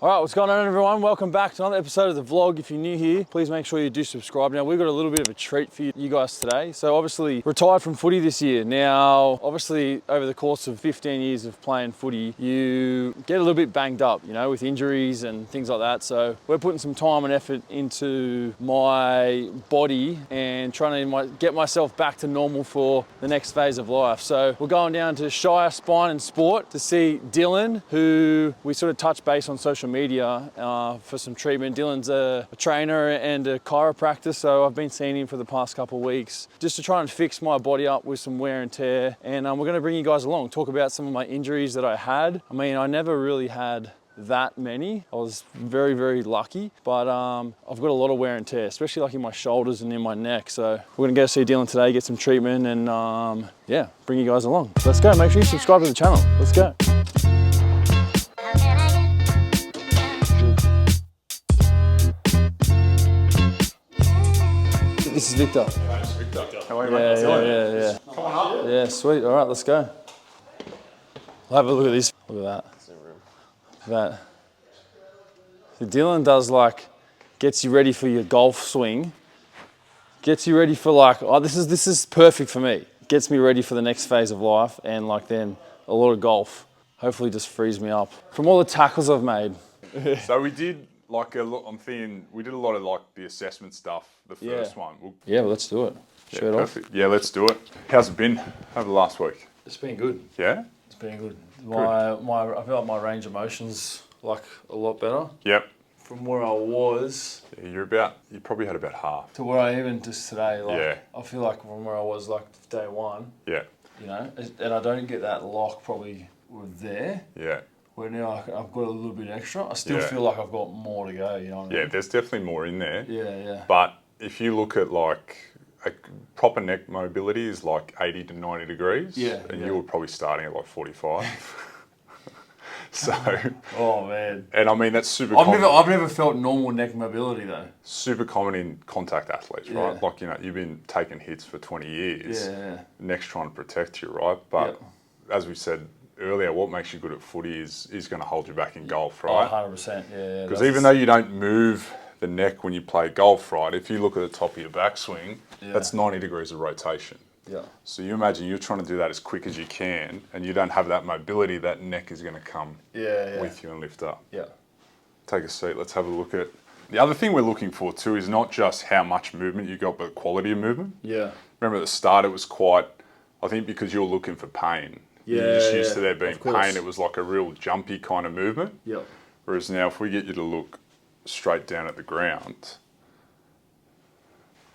All right, what's going on everyone? Welcome back to another episode of the vlog. If you're new here, please make sure you do subscribe. Now, we've got a little bit of a treat for you guys today. So obviously retired from footy this year. Now, obviously over the course of 15 years of playing footy, you get a little bit banged up, you know, with injuries and things like that. So we're putting some time and effort into my body and trying to get myself back to normal for the next phase of life. So we're going down to Shire Spine and Sport to see Dylan, who we sort of touched base on social media for some treatment. Dylan's a trainer and a chiropractor, so I've been seeing him for the past couple of weeks just to try and fix my body up with some wear and tear. And we're going to bring you guys along, talk about some of my injuries that I had. I mean, I never really had that many. I was very, very lucky, but I've got a lot of wear and tear, especially like in my shoulders and in my neck. So we're gonna go see Dylan today, get some treatment, and yeah, bring you guys along. Let's go. Make sure you subscribe to the channel. Let's go. This is Victor. Yeah, it's Victor. How are you, mate? Yeah. Come on up. Yeah, sweet. All right, let's go. We'll have a look at this. Look at that. So Dylan does gets you ready for your golf swing. Gets you ready for this is perfect for me. Gets me ready for the next phase of life and then a lot of golf. Hopefully just frees me up. From all the tackles I've made. So we did I'm thinking we did a lot of the assessment stuff, the first one. Yeah, well, let's do it. Shirt off. Perfect. Yeah, let's do it. How's it been over the last week? It's been good. Yeah? It's been good. I feel like my range of motion's a lot better. Yep. From where I was. Yeah, you probably had about half. To where I even just today, yeah. I feel like from where I was day one. Yeah. You know, and I don't get that lock probably with there. Yeah. Where now I've got a little bit extra. I still feel like I've got more to go, you know what I mean? Yeah, there's definitely more in there. Yeah. But if you look at a proper neck mobility is 80 to 90 degrees. Yeah. And you were probably starting at 45. So. Oh man. And I mean, that's super common. I've never felt normal neck mobility though. Super common in contact athletes, right? You've been taking hits for 20 years. Yeah. Neck's trying to protect you, right? But as we said earlier, what makes you good at footy is going to hold you back in golf, right? 100%, yeah. Because even though you don't move the neck when you play golf, right, if you look at the top of your backswing, that's 90 degrees of rotation. Yeah. So you imagine you're trying to do that as quick as you can, and you don't have that mobility, that neck is going to come with you and lift up. Yeah. Take a seat, let's have a look at it. The other thing we're looking for too is not just how much movement you got, but quality of movement. Yeah. Remember at the start it was quite, I think because you're looking for pain. You're just used to there being pain, it was like a real jumpy kind of movement. Yeah. Whereas now if we get you to look straight down at the ground,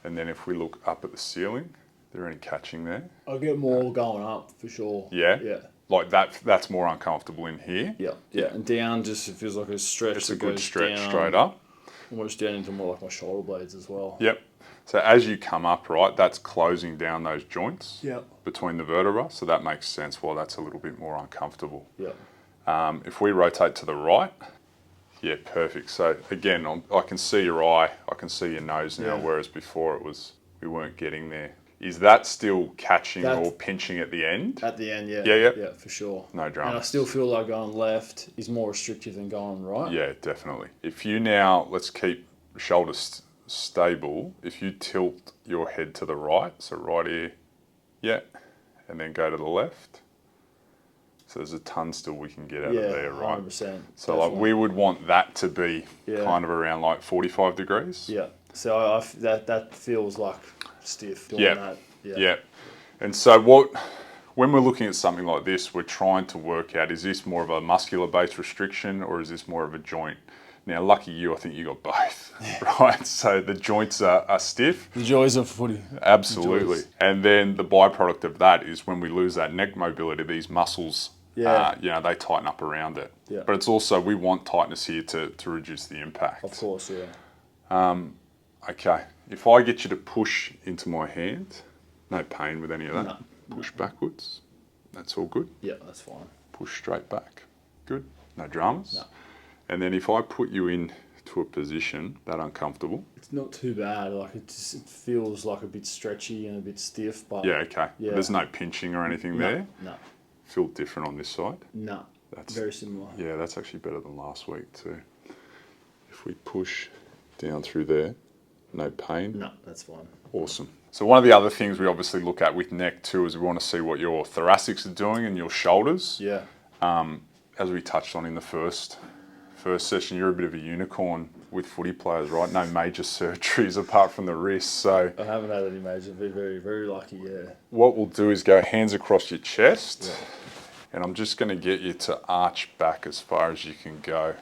and then if we look up at the ceiling, there any catching there? I get more going up for sure. Yeah? Yeah. That's more uncomfortable in here. Yeah. And down just it feels like a stretch. Just a good stretch straight up. Almost down into more my shoulder blades as well. Yep. So as you come up, right, that's closing down those joints between the vertebrae. So that makes sense why that's a little bit more uncomfortable. Yeah. If we rotate to the right, yeah, perfect. So again, I can see your eye, I can see your nose now, whereas before we weren't getting there. Is that still catching or pinching at the end? At the end, yeah. Yeah, for sure. No dramas. And I still feel like going left is more restrictive than going right. Yeah, definitely. If you now, let's keep shoulders stable. If you tilt your head to the right, so right ear, and then go to the left. So there's a ton still we can get out of there, right? 100%. So we would want that to be kind of around 45 degrees. Yeah. So that feels stiff doing that. Yeah. And so when we're looking at something like this, we're trying to work out, is this more of a muscular based restriction or is this more of a joint? Now, lucky you, I think you got both, right? So the joints are stiff. The joys of footy. Absolutely. And then the byproduct of that is when we lose that neck mobility, these muscles, they tighten up around it. Yeah. But it's also, we want tightness here to reduce the impact. Of course, yeah. Okay. If I get you to push into my hand, no pain with any of that. No. Push backwards. That's all good. Yeah, that's fine. Push straight back. Good. No dramas. No. And then if I put you into a position that uncomfortable. It's not too bad. It feels a bit stretchy and a bit stiff, but yeah, okay. Yeah. There's no pinching or anything there. No. Feel different on this side. No. That's very similar. Yeah, that's actually better than last week too. If we push down through there, no pain. No, that's fine. Awesome. So one of the other things we obviously look at with neck too is we want to see what your thoracics are doing and your shoulders. Yeah. As we touched on in the first session, you're a bit of a unicorn with footy players, right? No major surgeries apart from the wrist. So I haven't had any major. Been very, very lucky. Yeah. what we'll do is go hands across your chest, and I'm just going to get you to arch back as far as you can go.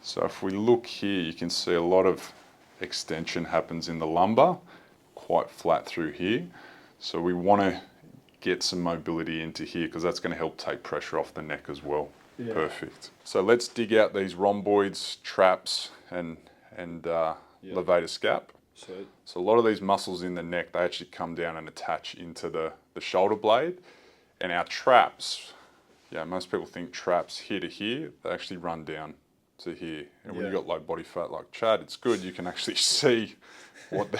So if we look here, you can see a lot of extension happens in the lumbar, quite flat through here. So we want to get some mobility into here because that's going to help take pressure off the neck as well. Yeah. Perfect. So let's dig out these rhomboids, traps, and levator scap. So a lot of these muscles in the neck, they actually come down and attach into the shoulder blade. And our traps, most people think traps here to here, they actually run down to here. And when you've got low body fat like Chad, it's good. You can actually see what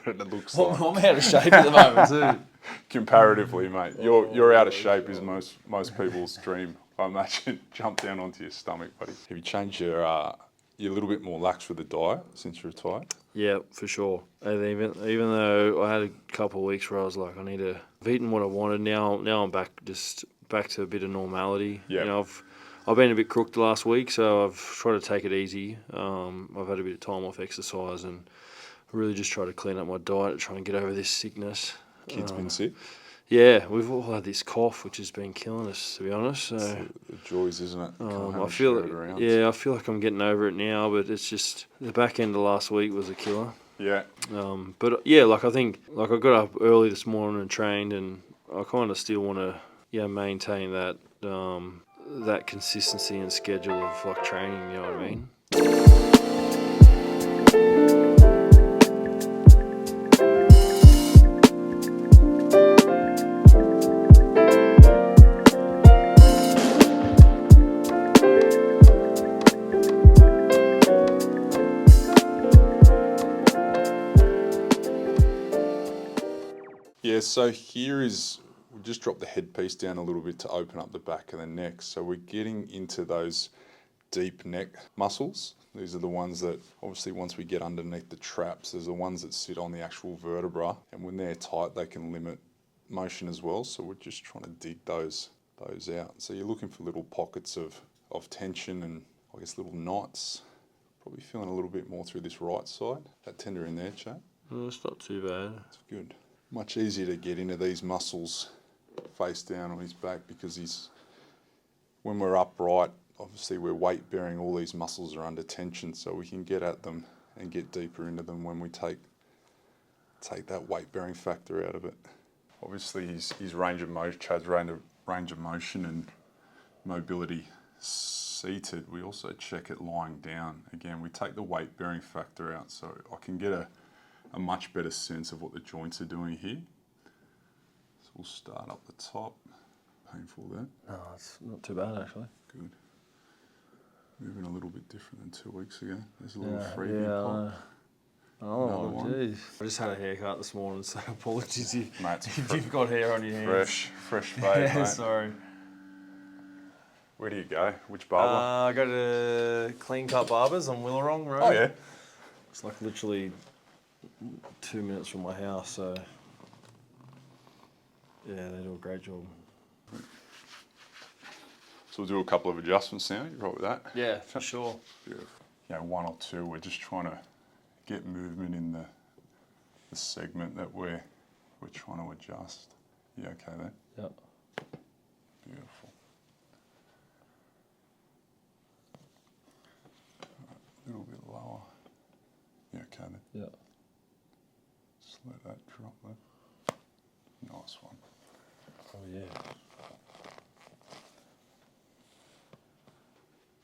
it looks like. I'm out of shape at the moment too. Comparatively, mate. You're out of shape is most people's dream. I imagine. Jump down onto your stomach, buddy. Have you changed you're a little bit more lax with the diet since you retired? Yeah, for sure. And even though I had a couple of weeks where I was like, I've eaten what I wanted. Now I'm back to a bit of normality. Yep. You know, I've been a bit crooked the last week, so I've tried to take it easy. I've had a bit of time off exercise and really just try to clean up my diet, try and get over this sickness. Kids been sick? Yeah, we've all had this cough, which has been killing us, to be honest. So the joys, isn't it? I feel like I'm getting over it now, but it's just the back end of last week was a killer. Yeah. But yeah, I think I got up early this morning and trained, and I kind of still want to maintain that that consistency and schedule of training. You know what I mean? Yeah, so here is, we just drop the headpiece down a little bit to open up the back of the neck. So we're getting into those deep neck muscles. These are the ones that, obviously once we get underneath the traps, there's the ones that sit on the actual vertebra. And when they're tight, they can limit motion as well. So we're just trying to dig those out. So you're looking for little pockets of tension and I guess little knots. Probably feeling a little bit more through this right side. That tender in there, Chad? No, it's not too bad. It's good. Much easier to get into these muscles face down on his back because when we're upright, obviously we're weight bearing, all these muscles are under tension, so we can get at them and get deeper into them when we take that weight bearing factor out of it. Obviously his range of motion, Chad's range of motion and mobility seated, we also check it lying down. Again, we take the weight bearing factor out so I can get a much better sense of what the joints are doing here. So we'll start up the top. Painful there? No, it's not too bad actually. Good. Moving a little bit different than 2 weeks ago. There's a little freebie pop. Another one. Geez. I just had a haircut this morning, so apologies Mate, if you've got hair on your hands. Fresh fade, mate. Sorry. Where do you go? Which barber? I go to Clean Cut Barbers on Willarong Road. Oh yeah. It's like literally 2 minutes from my house, so yeah, they do a great job. So we'll do a couple of adjustments now. You right with that? Yeah, for sure. Beautiful. One or two. We're just trying to get movement in the segment that we're trying to adjust. You okay there? Yep. Beautiful. A little bit lower. You okay there? Yep. Just let that drop there. Nice one. Oh yeah.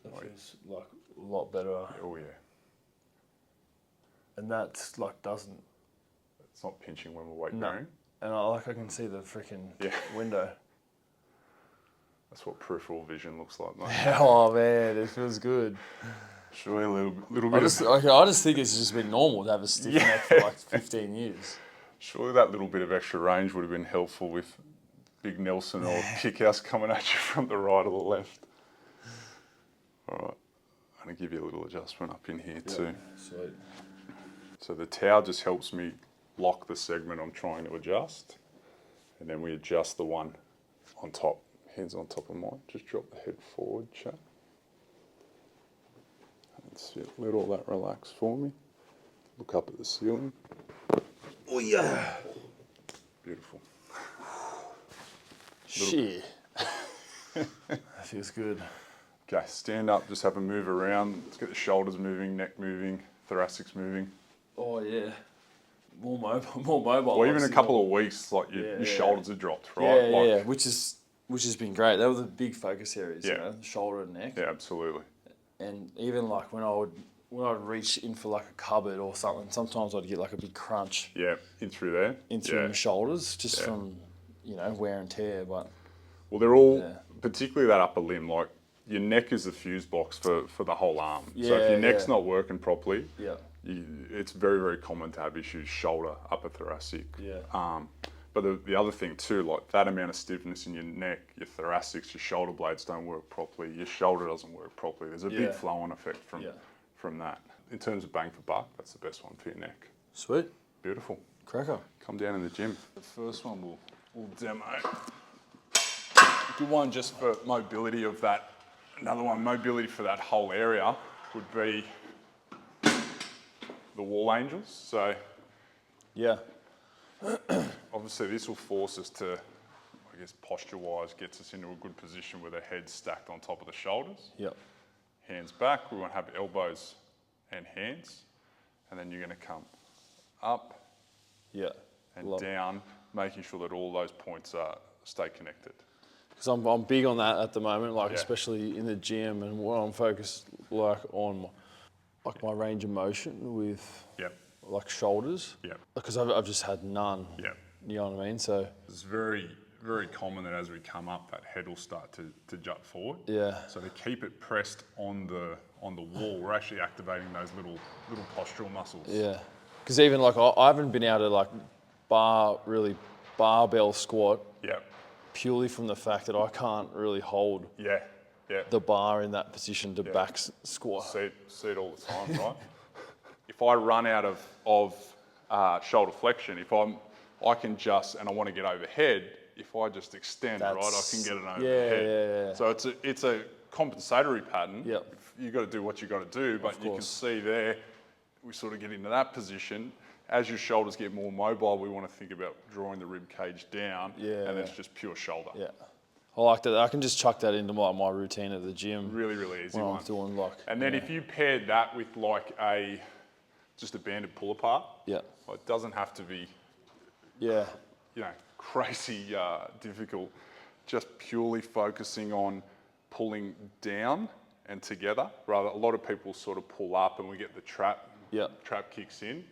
That feels like a lot better. Oh yeah. And that's doesn't. It's not pinching when we're weight bearing. And I can see the freaking window. That's what peripheral vision looks like, mate. Oh man, it feels good. Surely a little bit. I just think it's just been normal to have a stiff neck for 15 years. Surely that little bit of extra range would have been helpful with Big Nelson or Kickhouse coming at you from the right or the left. All right, going to give you a little adjustment up in here too. Sweet. So the towel just helps me lock the segment I'm trying to adjust. And then we adjust the one on top. Head's on top of mine. Just drop the head forward, chat. That's it. Let all that relax for me. Look up at the ceiling. Oh yeah. Beautiful. Shit. That feels good. Okay, stand up, just have a move around. Let's get the shoulders moving, neck moving, thoracics moving. Oh yeah. More mobile. Well, even a couple of weeks, like your shoulders have dropped, right? Yeah, which has been great. That was the big focus areas, Yeah. you know, shoulder and neck. Yeah, absolutely. And even like when I'd reach in for like a cupboard or something, sometimes I'd get like a big crunch Yeah, in through there. in through my shoulders just from, you know, wear and tear. But well, they're all, particularly that upper limb, like your neck is the fuse box for the whole arm. So if your neck's not working properly, it's very, very common to have issues, shoulder, upper thoracic. Yeah. But the other thing too, like that amount of stiffness in your neck, your thoracics, your shoulder blades don't work properly, your shoulder doesn't work properly. There's a big flow-on effect from that. In terms of bang for buck, that's the best one for your neck. Sweet. Beautiful. Cracker. Come down in the gym. The first one we'll demo. Good one just for mobility of that. Another one, mobility for that whole area would be the wall angels. So yeah, obviously this will force us to, I guess posture-wise, gets us into a good position with the head stacked on top of the shoulders. Yep. Hands back, we want to have elbows and hands. And then you're going to come up and down, making sure that all those points stay connected. Because I'm big on that at the moment, like especially in the gym, and what I'm focused like on, like my range of motion with like shoulders. Yeah. Because I've just had none. Yeah. You know what I mean? So it's very, very common that as we come up, that head will start to jut forward. Yeah. So to keep it pressed on the wall, we're actually activating those little postural muscles. Yeah. Because even like I haven't been able to like barbell squat. Yeah. Purely from the fact that I can't really hold the bar in that position to back squat. See it all the time, right? If I run out of shoulder flexion, I can just, and I want to get overhead, if I just extend, right, I can get it overhead. So it's a compensatory pattern. Yep. You've got to do what you've got to do, but you can see there, we sort of get into that position. As your shoulders get more mobile, we want to think about drawing the rib cage down, and then it's just pure shoulder. Yeah, I like that. I can just chuck that into my routine at the gym. Really, really easy when one. I'm doing like. And then if you paired that with like just a banded pull apart, it doesn't have to be, crazy difficult. Just purely focusing on pulling down and together. Rather, a lot of people sort of pull up, and we get the trap. Yeah. Trap kicks in.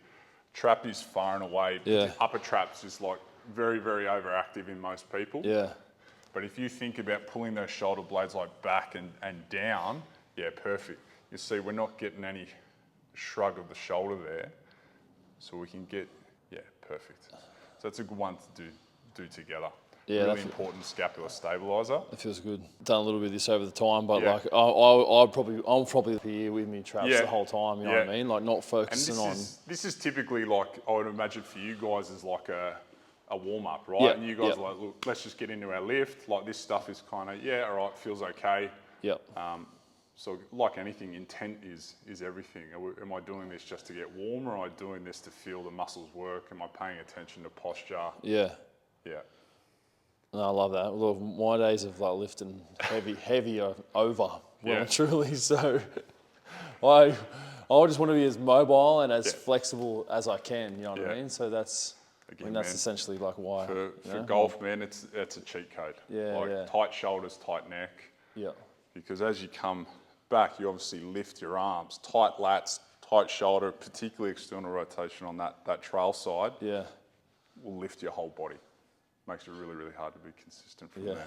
Trap is far and away. Upper traps is like very, very overactive in most people. Yeah. But if you think about pulling those shoulder blades like back and down, perfect. You see, we're not getting any shrug of the shoulder there, so we can get perfect. So that's a good one to do together. Yeah, really important scapular stabilizer. It feels good. Done a little bit of this over the time, but like I'm probably here with me traps the whole time. You know what I mean? Like not focusing on. This is typically like I would imagine for you guys is like a warm up, right? And you guys are like, look, let's just get into our lift. Like this stuff is kind of all right, feels okay. Yep. So like anything, intent is everything. Am I doing this just to get warm, or am I doing this to feel the muscles work? Am I paying attention to posture? Yeah. Yeah. No, I love that. Look, my days of like lifting heavy are over, well and truly. So I just want to be as mobile and as flexible as I can. You know what I mean? So that's essentially like why. For golf, man, it's a cheat code. Tight shoulders, tight neck. Yeah. Because as you come back, you obviously lift your arms. Tight lats, tight shoulder, particularly external rotation on that trail side. Yeah. Will lift your whole body. Makes it really, really hard to be consistent from there.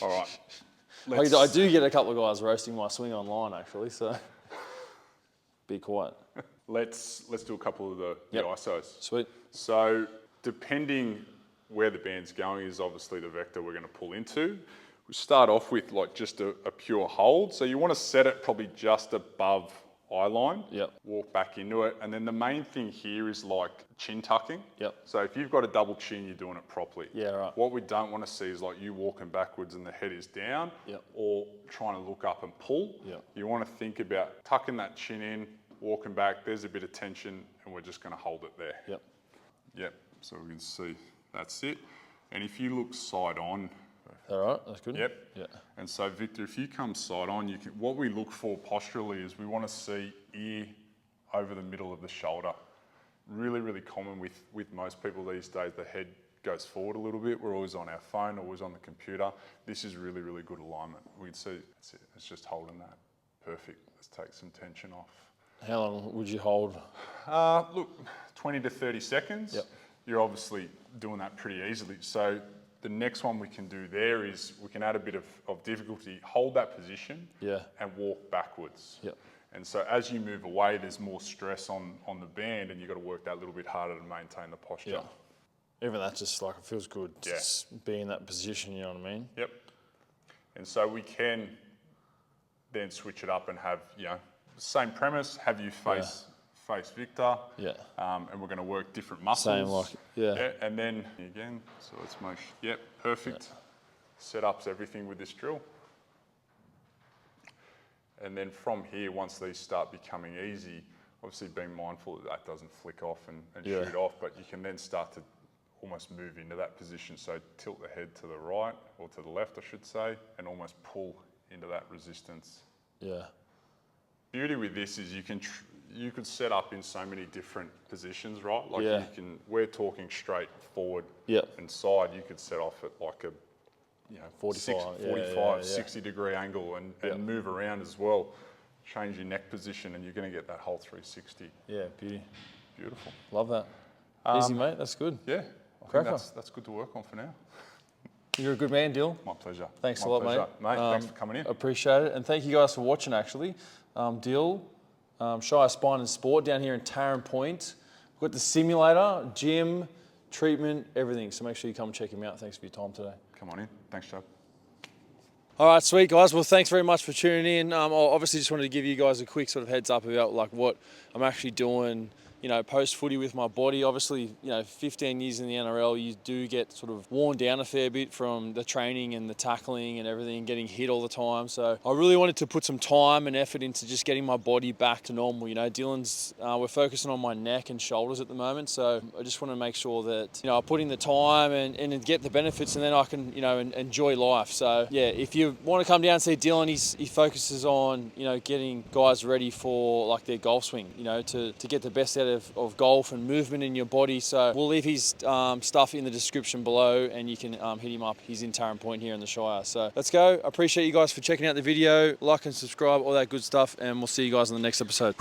All right. I do get a couple of guys roasting my swing online, actually, so be quiet. Let's do a couple of the ISOs. Sweet. So depending where the band's going is obviously the vector we're going to pull into. We start off with like just a pure hold. So you want to set it probably just above eye line. Yep. Walk back into it. And then the main thing here is like chin tucking. Yep. So if you've got a double chin, you're doing it properly. Yeah, right. What we don't want to see is like you walking backwards and the head is down. Yep. Or trying to look up and pull. Yep. You want to think about tucking that chin in, walking back, there's a bit of tension, and we're just going to hold it there. Yep. Yep, so we can see that's it. And if you look side on. All right, that's good. Yep. Yeah. And so Victor, if you come side on, what we look for posturally is we want to see ear over the middle of the shoulder. Really, really common with most people these days, the head goes forward a little bit. We're always on our phone, always on the computer. This is really, really good alignment. We can see, that's it, it's just holding that. Perfect, let's take some tension off. How long would you hold? Look, 20 to 30 seconds. Yep. You're obviously doing that pretty easily. So the next one we can do there is we can add a bit of difficulty, hold that position and walk backwards. Yep. And so as you move away, there's more stress on the band and you've got to work that little bit harder to maintain the posture. Yeah. Even that just like, it feels good to Yeah. be in that position, you know what I mean? Yep. And so we can then switch it up and have, same premise, have you face Victor. Yeah. And we're going to work different muscles. Same like, yeah. And then again, so let's make, perfect. Yeah. Set ups everything with this drill. And then from here, once these start becoming easy, obviously being mindful that doesn't flick off and shoot off, but you can then start to almost move into that position. So tilt the head to the right, or to the left, I should say, and almost pull into that resistance. Yeah. Beauty with this is you could set up in so many different positions, right? Like we're talking straight forward and side. You could set off at like a 45, 60 degree angle and move around as well. Change your neck position and you're going to get that whole 360. Yeah, beauty. Beautiful. Love that. Easy, mate. That's good. Yeah, I think that's good to work on for now. You're a good man, Dill. My pleasure. Thanks a lot, mate. Thanks for coming in. Appreciate it. And thank you guys for watching, actually. Dill, Shire Spine and Sport down here in Tarrant Point. We've got the simulator, gym, treatment, everything. So make sure you come and check him out. Thanks for your time today. Come on in. Thanks, Chubb. All right, sweet guys. Well, thanks very much for tuning in. I obviously just wanted to give you guys a quick sort of heads up about like what I'm actually doing, post footy with my body. Obviously, 15 years in the NRL, you do get sort of worn down a fair bit from the training and the tackling and everything, getting hit all the time. So I really wanted to put some time and effort into just getting my body back to normal. Dylan's, we're focusing on my neck and shoulders at the moment. So I just want to make sure that, I put in the time and get the benefits, and then I can, enjoy life. So yeah, if you want to come down and see Dylan, he focuses on, getting guys ready for like their golf swing, to get the best out of golf and movement in your body. So we'll leave his stuff in the description below, and you can hit him up. He's in Tarrant Point here in the Shire. So let's go. I appreciate you guys for checking out the video. Like and subscribe, all that good stuff, and we'll see you guys in the next episode.